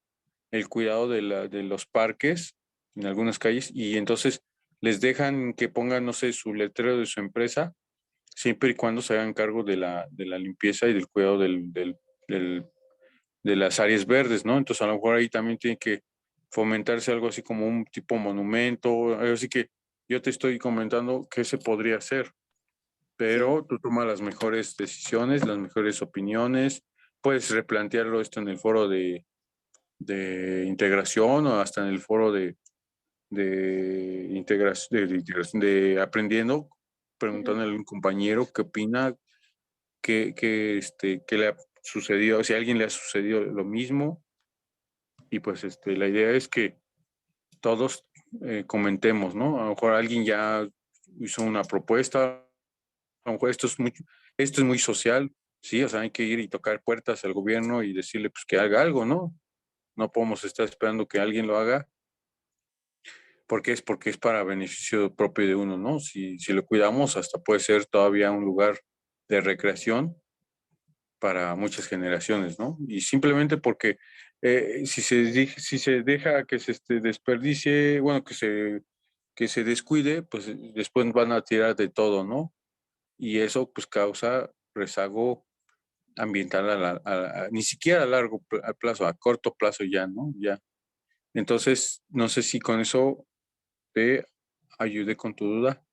el cuidado de los parques en algunas calles y entonces les dejan que pongan, no sé, su letrero de su empresa, siempre y cuando se hagan cargo de la limpieza y del cuidado del de las áreas verdes, ¿no? Entonces a lo mejor ahí también tiene que fomentarse algo así como un tipo monumento, así que yo te estoy comentando qué se podría hacer, sí, pero tú tomas las mejores decisiones, las mejores opiniones, puedes replantearlo esto en el foro de integración o hasta en el foro de aprendiendo, ujú, preguntándole a un compañero qué opina, qué le ha sucedido, si a alguien le ha sucedido lo mismo. Y pues la idea es que todos comentemos, ¿no? A lo mejor alguien ya hizo una propuesta, a lo mejor esto es muy social, sí, o sea, hay que ir y tocar puertas al gobierno y decirle pues que haga algo, ¿no? no podemos estar esperando que alguien lo haga, porque es para beneficio propio de uno, ¿no? Si lo cuidamos, hasta puede ser todavía un lugar de recreación para muchas generaciones, ¿no? Y simplemente porque si se deja que se desperdicie, bueno, que se descuide, pues después van a tirar de todo, ¿no? Y eso pues causa rezago ambiental ni siquiera a largo plazo, a corto plazo ya, ¿no? Ya. Entonces, no sé si con eso te ayude con tu duda.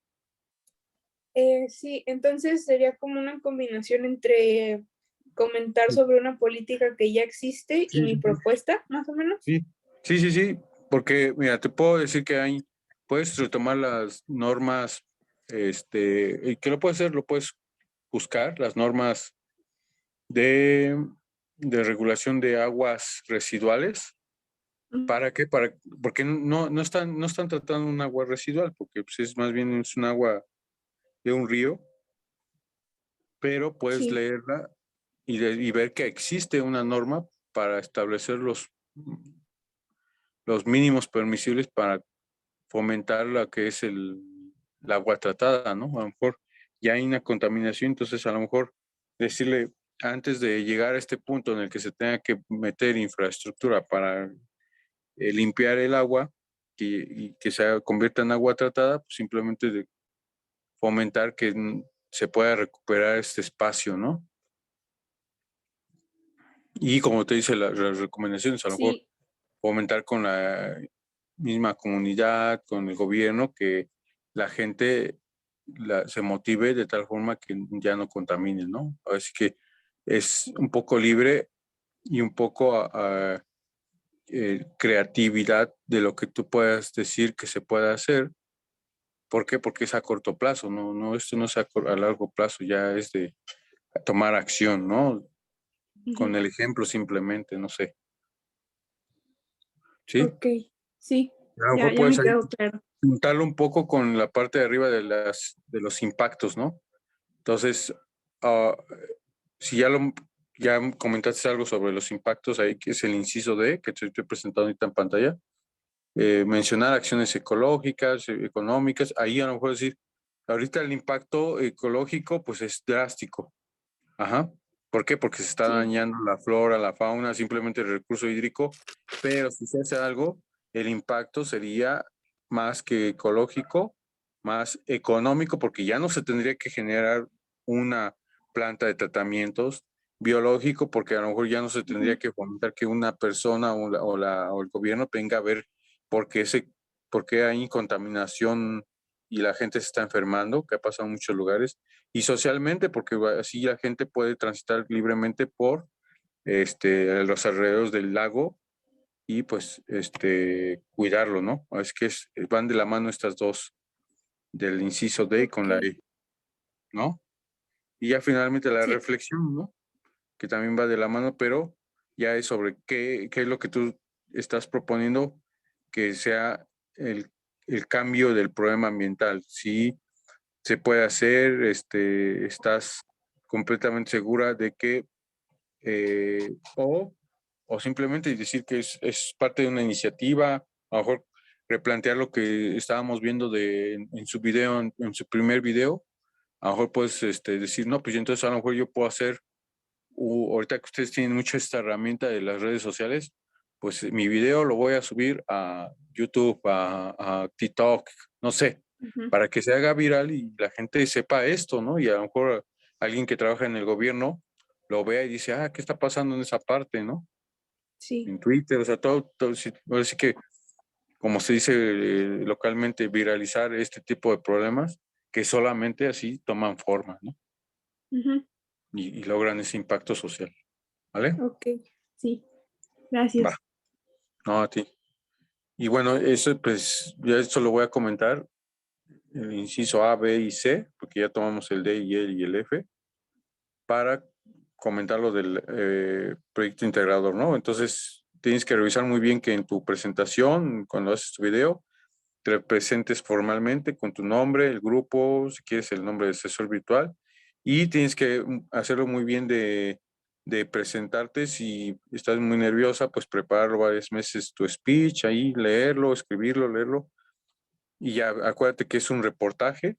Sí, entonces sería como una combinación entre comentar sobre una política que ya existe y Sí, mi sí, sí. propuesta, más o menos. Sí, sí, sí, sí, porque mira, te puedo decir que puedes retomar las normas, y que lo puedes hacer, lo puedes buscar, las normas de, de regulación de aguas residuales. ¿Para qué? Porque no están tratando un agua residual, porque pues, es más bien es un agua de un río, pero puedes Sí. leerla y ver que existe una norma para establecer los mínimos permisibles para fomentar lo que es el agua tratada, ¿no? A lo mejor ya hay una contaminación, entonces a lo mejor decirle, antes de llegar a este punto en el que se tenga que meter infraestructura para limpiar el agua y que se convierta en agua tratada, pues simplemente de fomentar que se pueda recuperar este espacio, ¿no? Y como te dice las recomendaciones, a lo mejor Sí, fomentar con la misma comunidad, con el gobierno, que la gente se motive de tal forma que ya no contamine, ¿no? Así que es un poco libre y un poco creatividad de lo que tú puedas decir que se puede hacer. ¿Por qué? Porque es a corto plazo, esto no es a largo plazo, ya es de tomar acción, ¿no? ujú, Con el ejemplo simplemente, no sé, ¿sí? ok, sí, A lo mejor ya puedes me quedó claro. juntarlo un poco con la parte de arriba de los impactos, ¿no? Entonces, ah, si ya comentaste algo sobre los impactos ahí, que es el inciso D, que te estoy presentando ahorita en pantalla, mencionar acciones ecológicas, económicas, ahí a lo mejor decir, ahorita el impacto ecológico pues es drástico. Ajá. ¿Por qué? Porque se está Sí, dañando la flora, la fauna, simplemente el recurso hídrico, pero si se hace algo, el impacto sería más que ecológico, más económico, porque ya no se tendría que generar una planta de tratamientos biológico, porque a lo mejor ya no se tendría ujú, que fomentar que una persona o el gobierno venga a ver por qué, por qué hay contaminación y la gente se está enfermando, que ha pasado en muchos lugares y socialmente, porque así la gente puede transitar libremente por los alrededores del lago y pues cuidarlo, ¿no? Es que van de la mano estas dos, del inciso D ok, con la E, ¿no? Y ya finalmente la sí, reflexión, ¿no? Que también va de la mano, pero ya es sobre qué es lo que tú estás proponiendo que sea el, el cambio del problema ambiental. Si se puede hacer, estás completamente segura de que, o simplemente decir que es parte de una iniciativa, a lo mejor replantear lo que estábamos viendo en su video, en su primer video, a lo mejor puedes decir, no, pues entonces a lo mejor yo puedo hacer, ahorita que ustedes tienen mucho esta herramienta de las redes sociales, pues mi video lo voy a subir a YouTube, a TikTok, no sé, ujú, para que se haga viral y la gente sepa esto, ¿no? Y a lo mejor alguien que trabaja en el gobierno lo vea y dice, ¿qué está pasando en esa parte, no? sí, En Twitter, o sea, todo sí, ahora sí que, como se dice localmente, viralizar este tipo de problemas que solamente así toman forma, ¿no? ujú, Y logran ese impacto social, ¿vale? ok, sí, Va, gracias. no a ti. Y bueno, eso pues ya esto lo voy a comentar, el inciso A, B y C, porque ya tomamos el D y el F, para comentar lo del proyecto integrador, ¿no? Entonces, tienes que revisar muy bien que en tu presentación, cuando haces tu video, te presentes formalmente con tu nombre, el grupo, si quieres el nombre de asesor virtual, y tienes que hacerlo muy bien de presentarte. Si estás muy nerviosa, pues prepararlo varios meses tu speech, ahí leerlo, escribirlo, leerlo. Y ya acuérdate que es un reportaje,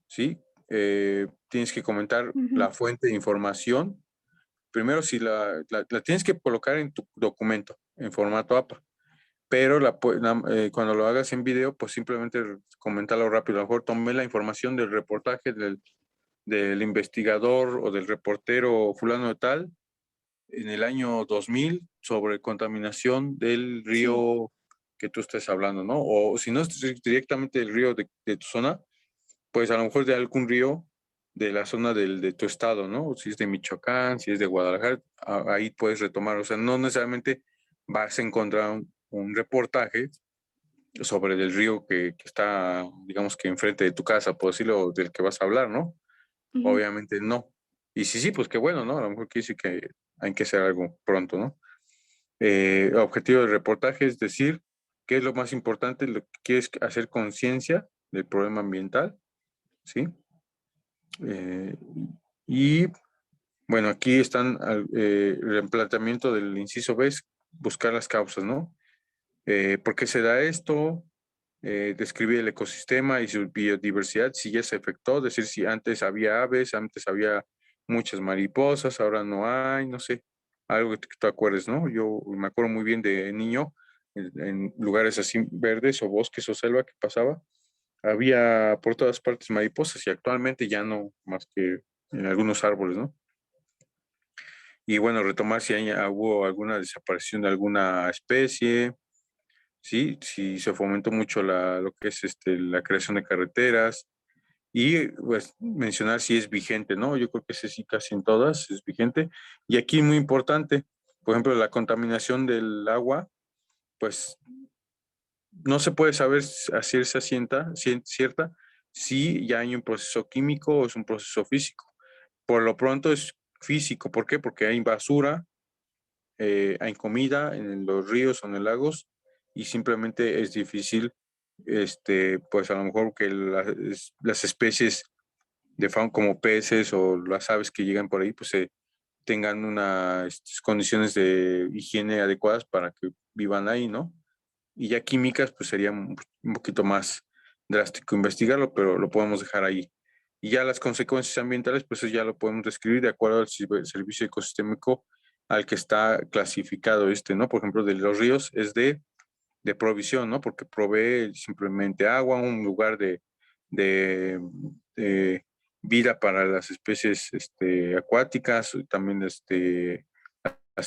¿sí? Tienes que comentar Ujú. la fuente de información. Primero, si la tienes que colocar en tu documento, en formato APA, pero cuando lo hagas en video, pues simplemente coméntalo rápido. A lo mejor tomé la información del reportaje del investigador o del reportero fulano de tal en el año 2000 sobre contaminación del Sí, río que tú estés hablando, ¿no? O si no es directamente del río de tu zona, pues a lo mejor de algún río de la zona de tu estado, ¿no? Si es de Michoacán, si es de Guadalajara, ahí puedes retomar. O sea, no necesariamente vas a encontrar un reportaje sobre el río que está, digamos que enfrente de tu casa, por decirlo, del que vas a hablar, ¿no? ujú, Obviamente no. Y sí, pues qué bueno, ¿no? A lo mejor quiere decir que hay que hacer algo pronto, ¿no? Objetivo del reportaje es decir, qué es lo más importante, lo que quieres hacer conciencia del problema ambiental, ¿sí? Eh, y bueno, aquí están el planteamiento del inciso B, es buscar las causas, ¿no? ¿Por qué se da esto? Describir el ecosistema y su biodiversidad, si ya se afectó, decir si antes había aves, antes había muchas mariposas, ahora no hay, no sé, algo que tú acuerdes, ¿no? Yo me acuerdo muy bien de niño, en lugares así verdes o bosques o selva que pasaba, había por todas partes mariposas y actualmente ya no, más que en algunos árboles, ¿no? Y bueno, retomar si hubo alguna desaparición de alguna especie, ¿sí? Si se fomentó mucho lo que es la creación de carreteras y pues mencionar si es vigente, ¿no? Yo creo que ese sí casi en todas es vigente. Y aquí muy importante, por ejemplo, la contaminación del agua, pues no se puede saber a cierta si ya hay un proceso químico o es un proceso físico. Por lo pronto es físico, ¿por qué? Porque hay basura, hay comida en los ríos o en los lagos y simplemente es difícil, pues a lo mejor que las especies de fauna como peces o las aves que llegan por ahí, pues tengan unas condiciones de higiene adecuadas para que vivan ahí, ¿no? Y ya químicas, pues sería un poquito más drástico investigarlo, pero lo podemos dejar ahí. Y ya las consecuencias ambientales, pues eso ya lo podemos describir de acuerdo al servicio ecosistémico al que está clasificado ¿no? Por ejemplo, de los ríos es de provisión, ¿no? Porque provee simplemente agua, un lugar de, de vida para las especies acuáticas, también las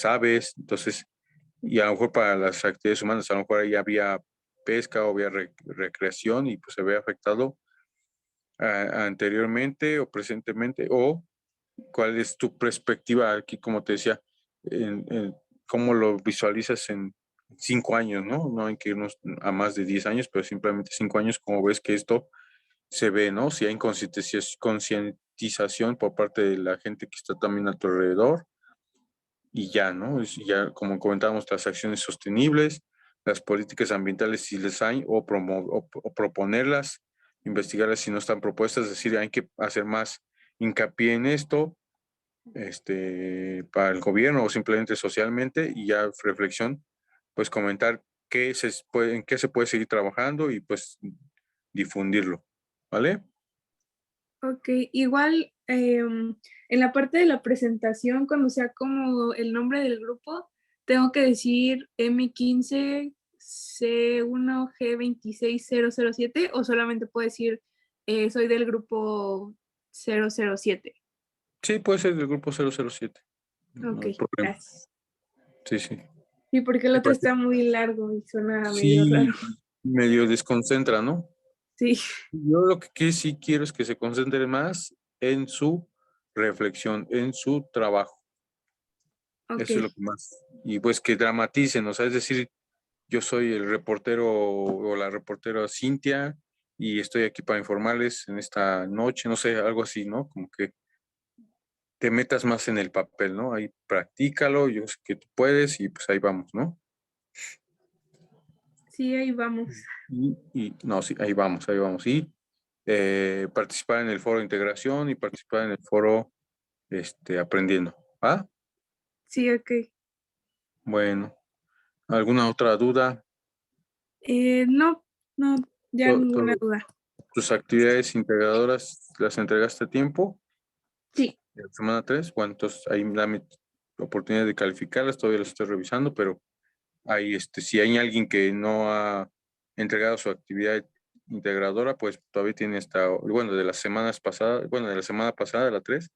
aves, entonces, y a lo mejor para las actividades humanas, a lo mejor ahí había pesca o había recreación y pues se ve afectado anteriormente o presentemente, o cuál es tu perspectiva aquí, como te decía, cómo lo visualizas en 5 años, ¿no? No hay que irnos a más de 10 años, pero simplemente 5 años, como ves que esto se ve, ¿no? Si hay concientización por parte de la gente que está también a tu alrededor y ya, ¿no? Ya, como comentábamos, las acciones sostenibles, las políticas ambientales si les hay, o proponerlas, investigarlas si no están propuestas, es decir, hay que hacer más hincapié en esto, para el gobierno o simplemente socialmente y ya reflexión, pues comentar en qué se puede seguir trabajando y pues difundirlo, ¿vale? ok. Igual en la parte de la presentación, cuando sea como el nombre del grupo, tengo que decir M15C1G26007 o solamente puedo decir soy del grupo 007. Sí, puede ser del grupo 007, no Ok, hay problema. gracias. Sí, sí. Sí, porque el otro está muy largo y suena medio raro. Sí, medio desconcentra, ¿no? Sí, Yo lo sí quiero es que se concentre más en su reflexión, en su trabajo. ok. Eso es lo que más. Y pues que dramaticen, o sea, es decir, yo soy el reportero o la reportera Cintia y estoy aquí para informarles en esta noche, no sé, algo así, ¿no? Como que te metas más en el papel, ¿no? Ahí practícalo, yo sé que tú puedes y pues ahí vamos, ¿no? Sí, ahí vamos. No, sí, ahí vamos, ahí vamos. Y participar en el foro de integración y participar en el foro aprendiendo. ¿Ah? Sí, ok. Bueno, ¿alguna otra duda? No, no, ya To- ninguna to- duda. ¿Tus actividades integradoras las entregaste a tiempo? Sí, La semana 3, bueno, entonces ahí dame oportunidad de calificarlas, todavía las estoy revisando, pero ahí, si hay alguien que no ha entregado su actividad integradora, pues todavía tiene bueno, de las semanas pasadas, bueno, de la semana pasada, la 3,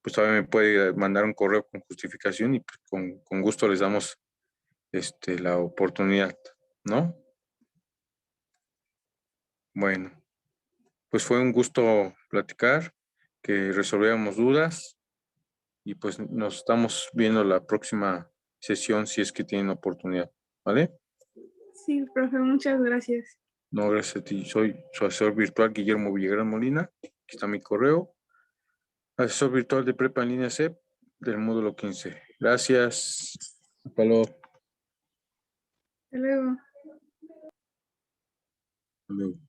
pues todavía me puede mandar un correo con justificación y pues, con gusto les damos la oportunidad, ¿no? Bueno, pues fue un gusto platicar, que resolviéramos dudas y pues nos estamos viendo la próxima sesión si es que tienen oportunidad, ¿vale? sí, profe, muchas gracias. No, gracias a ti. Soy su asesor virtual Guillermo Villagrán Molina. Aquí está mi correo. Asesor virtual de Prepa en línea CEP del módulo 15. Gracias. Hasta luego. Hasta luego. Hasta luego.